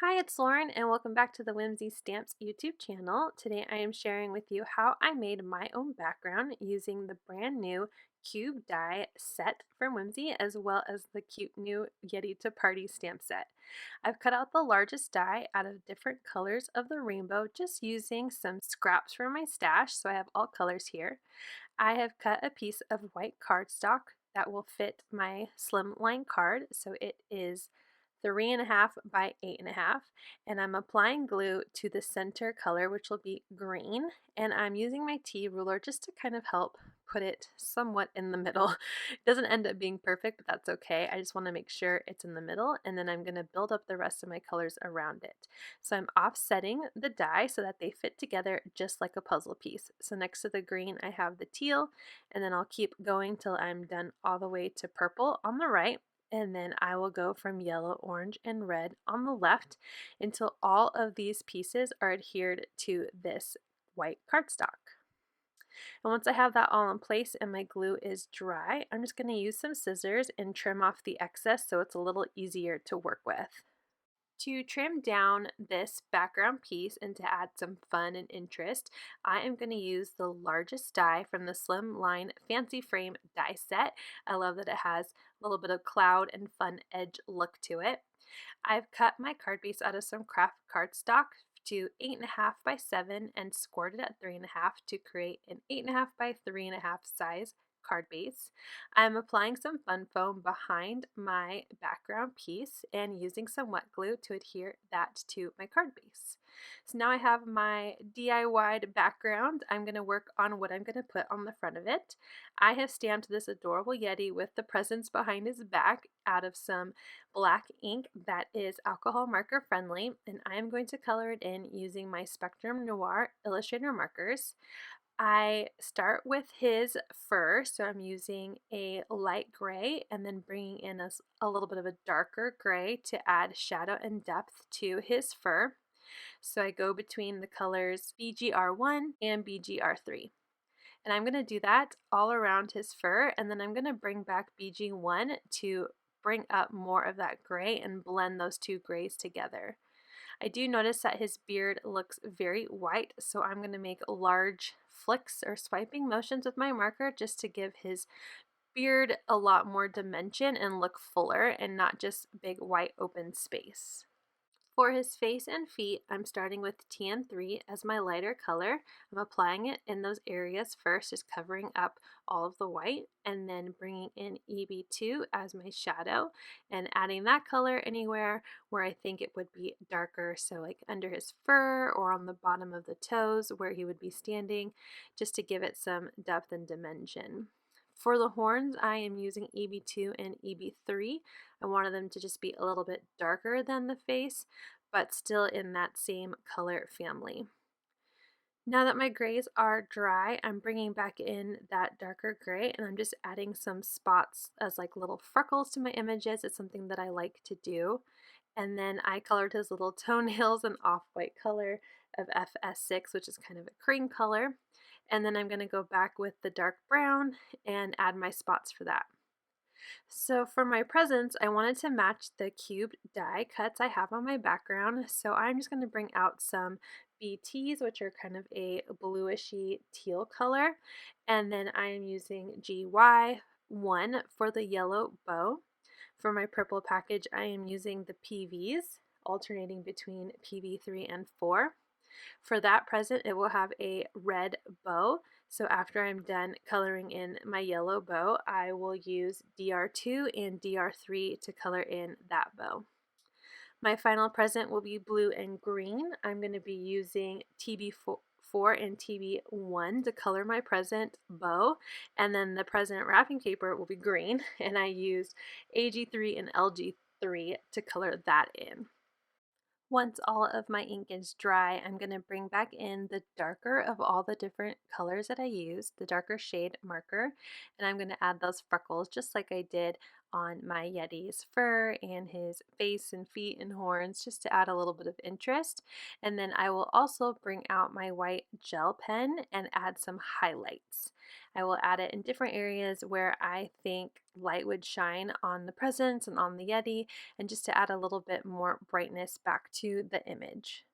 Hi, it's Lauren, and welcome back to the Whimsy Stamps YouTube channel. Today I am sharing with you how I made my own background using the brand new cube die set from Whimsy, as well as the cute new Yeti to Party stamp set. I've cut out the largest die out of different colors of the rainbow, just using some scraps from my stash, so I have all colors here. I have cut a piece of white cardstock that will fit my Slimline card, so it is 3.5 by 8.5, and I'm applying glue to the center color, which will be green, and I'm using my T ruler just to kind of help put it somewhat in the middle. It doesn't end up being perfect, but that's okay. I just want to make sure it's in the middle, and then I'm going to build up the rest of my colors around it. So I'm offsetting the die so that they fit together just like a puzzle piece. So next to the green I have the teal, and then I'll keep going till I'm done all the way to purple on the right, and then I will go from yellow, orange, and red on the left until all of these pieces are adhered to this white cardstock. And once I have that all in place and my glue is dry, I'm just going to use some scissors and trim off the excess so it's a little easier to work with. To trim down this background piece and to add some fun and interest, I am going to use the largest die from the Slimline Fancy Frame die set. I love that it has a little bit of cloud and fun edge look to it. I've cut my card base out of some Kraft cardstock to 8.5 by 7 and scored it at 3.5 to create an 8.5 by 3.5 size card base. I'm applying some fun foam behind my background piece and using some wet glue to adhere that to my card base. So now I have my DIY'd background. I'm going to work on what I'm going to put on the front of it. I have stamped this adorable Yeti with the presents behind his back out of some black ink that is alcohol marker friendly, and I am going to color it in using my Spectrum Noir Illustrator markers. I start with his fur, so I'm using a light gray and then bringing in a little bit of a darker gray to add shadow and depth to his fur. So I go between the colors BGR1 and BGR3. And I'm going to do that all around his fur, and then I'm going to bring back BG1 to bring up more of that gray and blend those two grays together. I do notice that his beard looks very white, so I'm going to make large flicks or swiping motions with my marker just to give his beard a lot more dimension and look fuller and not just big white open space. For his face and feet, I'm starting with Tan3 as my lighter color. I'm applying it in those areas first, just covering up all of the white, and then bringing in EB2 as my shadow and adding that color anywhere where I think it would be darker, so like under his fur or on the bottom of the toes where he would be standing, just to give it some depth and dimension. For the horns, I am using EB2 and EB3. I wanted them to just be a little bit darker than the face, but still in that same color family. Now that my grays are dry, I'm bringing back in that darker gray, and I'm just adding some spots as like little freckles to my images. It's something that I like to do. And then I colored his little toenails an off-white color of FS6, which is kind of a cream color. And then I'm going to go back with the dark brown and add my spots for that. So for my presents, I wanted to match the cubed die cuts I have on my background. So I'm just going to bring out some BTs, which are kind of a bluishy teal color. And then I am using GY1 for the yellow bow. For my purple package, I am using the PVs, alternating between PV3 and 4. For that present, it will have a red bow. So after I'm done coloring in my yellow bow, I will use DR2 and DR3 to color in that bow. My final present will be blue and green. I'm going to be using TB4 and TB1 to color my present bow, and then the present wrapping paper will be green, and I used AG3 and LG3 to color that in. Once all of my ink is dry, I'm going to bring back in the darker of all the different colors that I used, the darker shade marker, and I'm going to add those freckles just like I did on my Yeti's fur and his face and feet and horns just to add a little bit of interest. And then I will also bring out my white gel pen and add some highlights. I will add it in different areas where I think light would shine on the presents and on the Yeti, and just to add a little bit more brightness back to the image.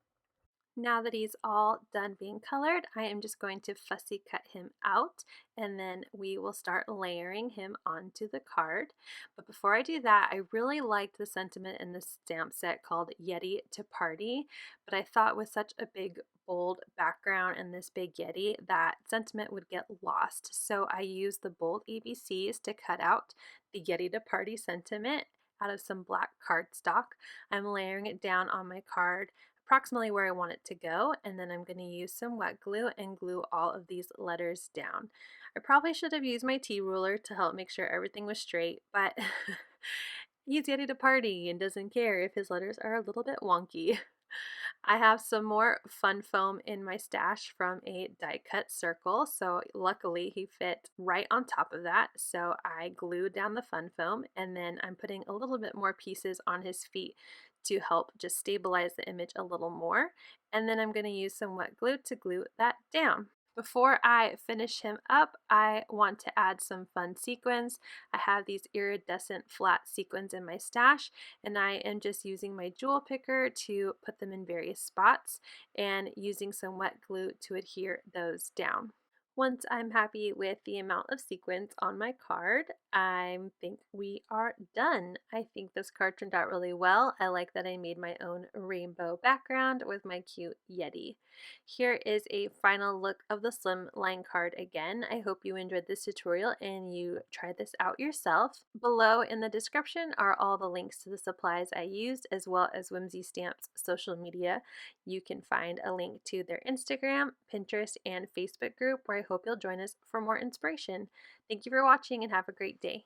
Now that he's all done being colored, I am just going to fussy cut him out, and then we will start layering him onto the card. But before I do that, I really liked the sentiment in the stamp set called Yeti to Party, but I thought with such a big bold background and this big Yeti, that sentiment would get lost. So I used the bold ABCs to cut out the Yeti to Party sentiment out of some black cardstock. I'm layering it down on my card approximately where I want it to go, and then I'm going to use some wet glue and glue all of these letters down. I probably should have used my T ruler to help make sure everything was straight, but he's ready to party and doesn't care if his letters are a little bit wonky. I have some more fun foam in my stash from a die cut circle, so luckily he fit right on top of that. So I glued down the fun foam, and then I'm putting a little bit more pieces on his feet to help just stabilize the image a little more. And then I'm going to use some wet glue to glue that down. Before I finish him up, I want to add some fun sequins. I have these iridescent flat sequins in my stash, and I am just using my jewel picker to put them in various spots and using some wet glue to adhere those down. Once I'm happy with the amount of sequins on my card, I think we are done. I think this card turned out really well. I like that I made my own rainbow background with my cute Yeti. Here is a final look of the Slimline card again. I hope you enjoyed this tutorial and you tried this out yourself. Below in the description are all the links to the supplies I used, as well as Whimsy Stamp's social media. You can find a link to their Instagram, Pinterest, and Facebook group, where I hope you'll join us for more inspiration. Thank you for watching and have a great day.